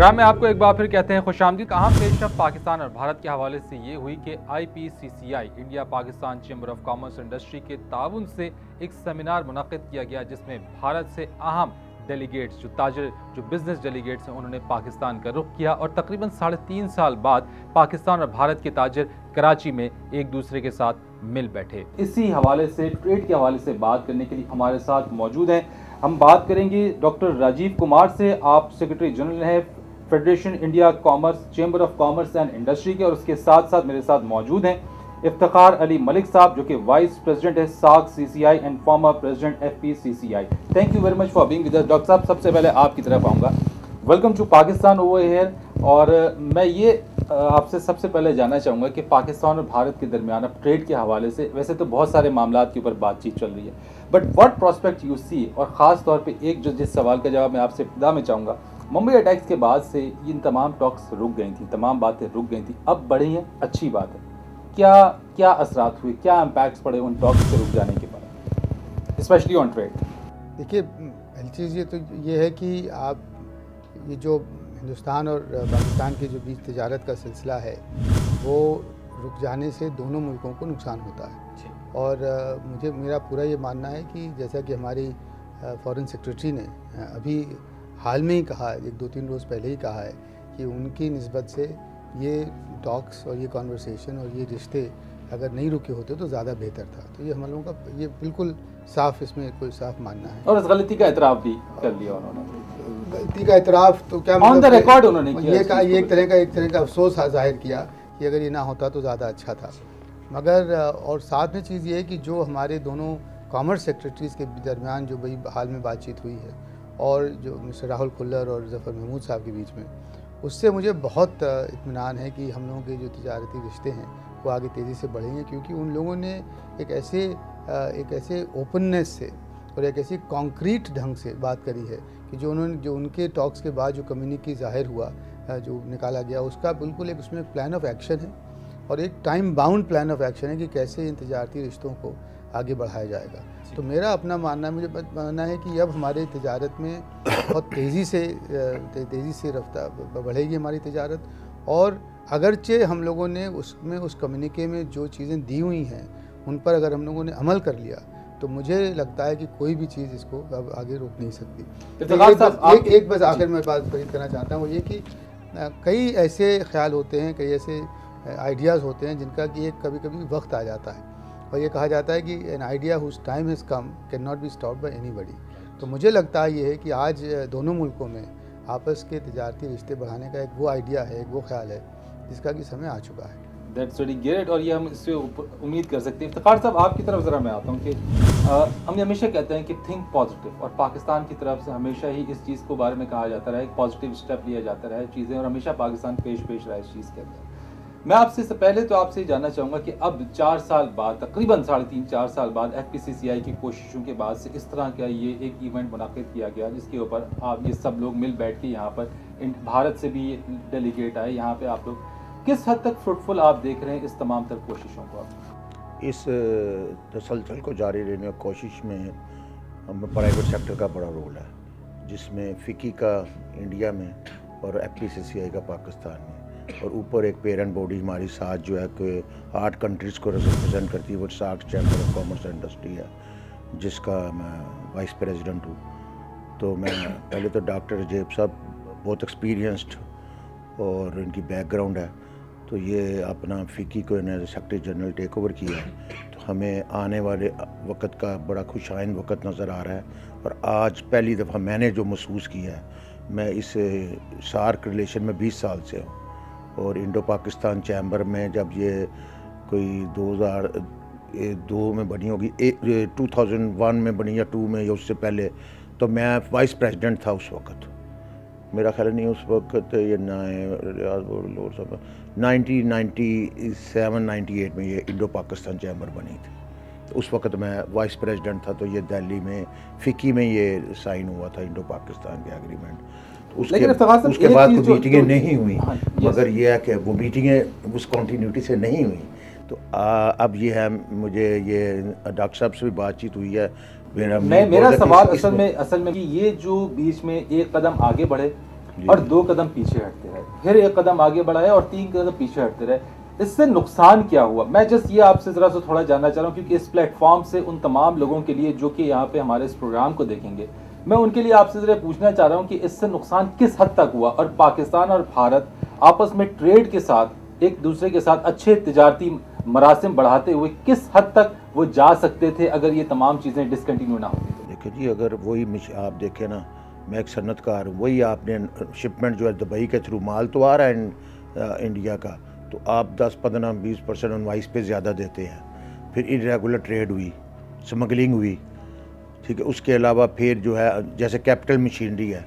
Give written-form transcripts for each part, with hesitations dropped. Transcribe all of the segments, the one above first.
Programme में आपको एक बार फिर कहते हैं खुशामदीद। अहम पेशरफ पाकिस्तान और भारत के हवाले से ये हुई कि IPCCI India Pakistan chamber of commerce industry के ताउन से एक सेमिनार मुनक़िद किया गया, जिसमें भारत से अहम डेलीगेट्स जो बिजनेस डेलीगेट्स हैं उन्होंने पाकिस्तान का रुख किया और तकरीबन 3.5 साल बाद पाकिस्तान और भारत के ताजिर कराची में एक दूसरे के साथ मिल बैठे। इसी हवाले से ट्रेड के हवाले से बात करने के लिए हमारे साथ मौजूद हैं। हम बात करेंगे डॉक्टर राजीव कुमार से। आप सेक्रेटरी जनरल हैं federation India commerce chamber of commerce and industry के, और उसके साथ साथ मेरे साथ मौजूद हैं इफ्तिखार अली मलिक साहब, जो कि वाइस प्रेसिडेंट है SAARC CCI and former president FPCCI। Thank you very much for being with us. Doctor साहब, सबसे पहले आपकी तरफ आऊँगा। Welcome to Pakistan over here. और मैं ये आपसे सबसे पहले जानना चाहूँगा कि पाकिस्तान और भारत के दरमियान अब ट्रेड के हवाले से वैसे तो बहुत सारे मामला के ऊपर बातचीत चल रही है, but what prospect you see, और ख़ास तौर पे एक जो जिस सवाल का जवाब मैं आपसे इब्तिदा में चाहूँगा, मुंबई अटैक्स के बाद से इन तमाम टॉक्स रुक गई थी, तमाम बातें रुक गई थी, अब बढ़ी हैं, अच्छी बात है। क्या असरात हुए, क्या इम्पैक्ट्स पड़े उन टॉक्स के रुक जाने के बाद, स्पेशली ऑन ट्रेड? देखिए, पहली चीज़ ये है कि आप ये जो हिंदुस्तान और पाकिस्तान के जो बीच तिजारत का सिलसिला है वो रुक जाने से दोनों मुल्कों को नुकसान होता है। और मेरा पूरा ये मानना है कि जैसा कि हमारी फॉरेन सेक्रेटरी ने अभी हाल में ही कहा, 1-2-3 रोज़ पहले ही कहा है कि उनकी निस्बत से ये टॉक्स और ये कॉन्वर्सेशन और ये रिश्ते अगर नहीं रुके होते तो ज़्यादा बेहतर था। तो ये हम लोगों का ये बिल्कुल साफ, इसमें कोई साफ मानना है। और इस गलती का एतराफ़ भी कर लिया उन्होंने। गलती का एतराफ़ तो क्या ऑन द रिकॉर्ड उन्होंने किया, ये कहा, ये एक तरह का अफसोस जाहिर किया कि अगर ये ना होता तो ज़्यादा अच्छा था। मगर और साथ में चीज़ ये है कि जो हमारे दोनों कॉमर्स सेक्रेटरीज़ के दरमियान जो भाई हाल में बातचीत हुई है और जो मिस्टर राहुल खुल्लर और जफ़र महमूद साहब के बीच में, उससे मुझे बहुत इत्मीनान है कि हम लोगों के जो तिजारती रिश्ते हैं वो आगे तेज़ी से बढ़ेंगे, क्योंकि उन लोगों ने एक ऐसे ओपननेस से और एक ऐसी कॉन्क्रीट ढंग से बात करी है कि जो उनके टॉक्स के बाद जो कम्युनिकी ज़ाहिर हुआ, जो निकाला गया, उसका बिल्कुल एक उसमें प्लान ऑफ एक्शन है और एक time bound plan of action है कि कैसे इन तिजारती रिश्तों को आगे बढ़ाया जाएगा। तो मेरा अपना मुझे मानना है कि अब हमारे तिजारत में बहुत तेज़ी से रफ्तार बढ़ेगी हमारी तिजारत। और अगरचे हम लोगों ने उस कम्युनिके में जो चीज़ें दी हुई हैं उन पर अगर हम लोगों ने अमल कर लिया तो मुझे लगता है कि कोई भी चीज़ इसको अब आगे रोक नहीं सकती। एक बस आखिर में बात करना चाहता हूँ, वो ये कि कई ऐसे ख्याल होते हैं, कई ऐसे आइडियाज़ होते हैं जिनका कि एक कभी वक्त आ जाता है और ये कहा जाता है कि an idea whose time has come can not be stopped by anybody. तो मुझे लगता है ये है कि आज दोनों मुल्कों में आपस के तिजारती रिश्ते बढ़ाने का एक वो आइडिया है, एक वो ख्याल है जिसका कि समय आ चुका है। दैट्स वेरी ग्रेट, और ये हम इससे उम्मीद कर सकते हैं। इफ्तिखार साहब, आपकी तरफ ज़रा मैं आता हूँ कि हम हमेशा कहते हैं कि थिंक पॉजिटिव, और पाकिस्तान की तरफ से हमेशा ही इस चीज़ को बारे में कहा जाता रहा है, पॉजिटिव स्टेप लिया जाता रहा है चीज़ें, और हमेशा पाकिस्तान पेश रहा है इस चीज़ के अंदर। मैं आपसे पहले तो आपसे जानना चाहूँगा कि अब 4 साल बाद, तकरीबन 3.5-4 साल बाद FPCCI की कोशिशों के बाद से इस तरह का ये एक इवेंट मुनाकिद किया गया जिसके ऊपर आप ये सब लोग मिल बैठ के यहाँ पर भारत से भी डेलीगेट आए, यहाँ पे आप लोग किस हद तक फ्रूटफुल आप देख रहे हैं इस तमाम तर कोशिशों को? इस तसलसल को जारी रहने की कोशिश में हमें प्राइवेट सेक्टर का बड़ा रोल है, जिसमें फ़िकी का इंडिया में और FPCCI का पाकिस्तान में, और ऊपर एक पेरेंट बॉडी हमारी साथ जो है कि 8 कंट्रीज़ को रिप्रेजेंट करती है, वो SAARC chamber of commerce and industry है, जिसका मैं वाइस प्रेसिडेंट हूँ। तो मैं पहले तो डॉक्टर रजेब साहब बहुत एक्सपीरियंस्ड और इनकी बैकग्राउंड है, तो ये अपना फ़िकी को इन्होंने सेक्रेटरी जनरल टेक ओवर किया है, तो हमें आने वाले वक्त का बड़ा खुशाइन वक्त नज़र आ रहा है। और आज पहली दफ़ा मैंने जो महसूस किया है, मैं इस SAARC रिलेशन में 20 साल से हूँ, और इंडो पाकिस्तान चैम्बर में जब ये कोई 2002 में बनी होगी, 2001 में बनी या 2 में या उससे पहले, तो मैं वाइस प्रेसिडेंट था उस वक्त। मेरा ख्याल नहीं उस वक्त ये 1997-98 में ये इंडो पाकिस्तान चैम्बर बनी थी, तो उस वक्त मैं वाइस प्रेसिडेंट था। तो ये दिल्ली में फ़िकी में ये साइन हुआ था इंडो पाकिस्तान के एग्रीमेंट। तो उसके बाद कोई मीटिंगें नहीं हुई, मगर ये है कि वो मीटिंगें उस कॉन्टीन्यूटी से नहीं हुई। तो अब ये है, मुझे ये डॉक्टर साहब से भी बातचीत हुई है, मेरा सवाल असल में कि ये जो बीच में एक कदम आगे बढ़े और 2 कदम पीछे हटते रहे, फिर 1 कदम आगे बढ़ाया और 3 कदम पीछे हटते रहे। इससे नुकसान क्या हुआ? मैं जस्ट ये आपसे जरा सा थोड़ा जानना चाह रहा हूँ, क्योंकि इस प्लेटफॉर्म से उन तमाम लोगों के लिए जो कि यहाँ पे हमारे इस प्रोग्राम को देखेंगे, मैं उनके लिए आपसे जरा पूछना चाह रहा हूँ कि इससे नुकसान किस हद तक हुआ, और पाकिस्तान और भारत आपस में ट्रेड के साथ एक दूसरे के साथ अच्छे तिजारती मरासिम बढ़ाते हुए किस हद तक वो जा सकते थे अगर ये तमाम चीज़ें डिसकंटिन्यू ना होती? देखिए जी, अगर वही आप देखें ना, मैं एक सन्नतकार हूँ, वही आपने शिपमेंट जो है दुबई के थ्रू माल तो आ रहा है इंडिया का, तो आप 10-15-20% इनवाइस पे ज़्यादा देते हैं। फिर इरेगुलर ट्रेड हुई, स्मगलिंग हुई, ठीक है। उसके अलावा फिर जो है जैसे कैपिटल मशीनरी है,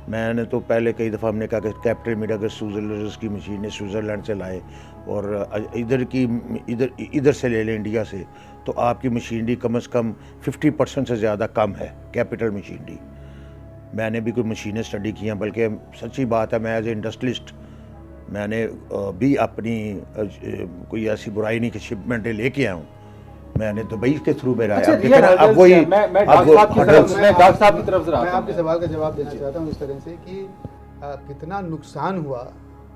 मैंने तो पहले कई दफ़ा हमने कहा कि कैपिटल में अगर स्विट्ज़रलैंड की मशीनें स्विट्ज़रलैंड से लाए और इधर से ले लें इंडिया से, तो आपकी मशीनरी कम से कम 50% से ज़्यादा कम है कैपिटल मशीनरी। मैंने भी कोई मशीनें स्टडी की हैं, बल्कि सच्ची बात है, मैं एज ए इंडस्ट्रियलिस्ट मैंने भी अपनी कोई ऐसी बुराई नहीं कि शिपमेंटें लेके आया हूँ, मैंने दुबई के थ्रू में आया। अब वही मैं डॉक्टर साहब की तरफ से मैं आपके सवाल का जवाब देना चाहता हूँ इस तरह से कि कितना नुकसान हुआ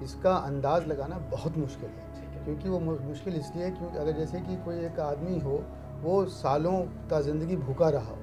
इसका अंदाज़ लगाना बहुत मुश्किल है, क्योंकि वो मुश्किल इसलिए क्योंकि अगर जैसे कि कोई एक आदमी हो, वो सालों का ज़िंदगी भूखा रहा हो,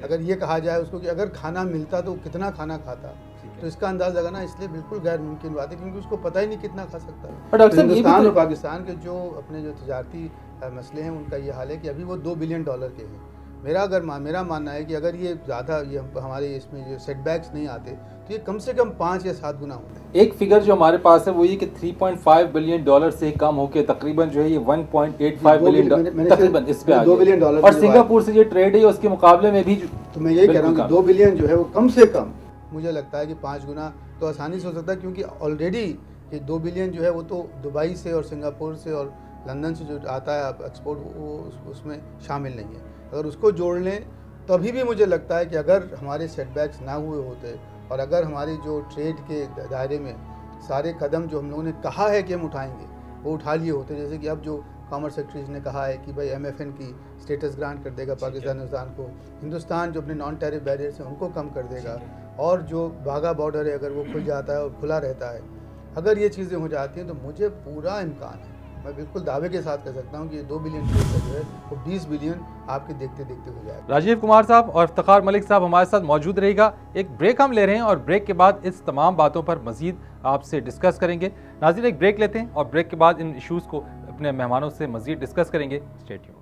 अगर ये कहा जाए उसको कि अगर खाना मिलता तो कितना खाना खाता, तो इसका अंदाज़ लगाना इसलिए बिल्कुल गैर मुमकिन बात है, क्योंकि उसको पता ही नहीं कितना खा सकता है। तो हिंदुस्तान और पाकिस्तान के जो अपने जो तजारती मसले हैं उनका ये हाल है कि अभी वो $2 बिलियन के हैं। मेरा मानना है कि अगर ये ज़्यादा ये हमारे इसमें जो सेटबैक्स नहीं आते तो ये कम से कम 5 या 7 गुना होते हैं। एक फिगर जो हमारे पास है वो ये कि $3.5 बिलियन से कम होकर तकरीबन जो है ये $1.85 बिलियन तकरीबन इस पे आ $2 बिलियन और सिंगापुर से जो ट्रेड है उसके मुकाबले में भी, तो मैं यही कह रहा हूँ कि 2 बिलियन जो है वो कम से कम, मुझे लगता है कि 5 गुना तो आसानी से हो सकता है, क्योंकि ऑलरेडी ये 2 बिलियन जो है वो तो दुबई से और सिंगापुर से और लंदन से जो आता है एक्सपोर्ट, वो उसमें शामिल नहीं है। अगर उसको जोड़ लें तो अभी भी मुझे लगता है कि अगर हमारे सेटबैक्स ना हुए होते और अगर हमारी जो ट्रेड के दायरे में सारे कदम जो हम लोगों ने कहा है कि हम उठाएंगे वो उठा लिए होते, जैसे कि अब जो कॉमर्स सेक्रेटरी ने कहा है कि भाई MFN की स्टेटस ग्रांट कर देगा पाकिस्तान हिंदुस्तान को, हिंदुस्तान जो अपने नॉन टैरिफ बैरियर्स हैं उनको कम कर देगा, और जो बाघा बॉर्डर है अगर वो खुल जाता है और खुला रहता है, अगर ये चीज़ें हो जाती हैं तो मुझे पूरा इम्कान है, मैं बिल्कुल दावे के साथ कह सकता हूं कि 2 बिलियन ट्रेड का जो है वो 20 बिलियन आपके देखते देखते हो जाएगा। राजीव कुमार साहब और इफ्तिखार मलिक साहब हमारे साथ मौजूद रहेगा। एक ब्रेक हम ले रहे हैं और ब्रेक के बाद इस तमाम बातों पर मजीद आपसे डिस्कस करेंगे। नाज़रीन, एक ब्रेक लेते हैं और ब्रेक के बाद इन इशूज़ को अपने मेहमानों से मजीद डिस्कस करेंगे। Stay tuned.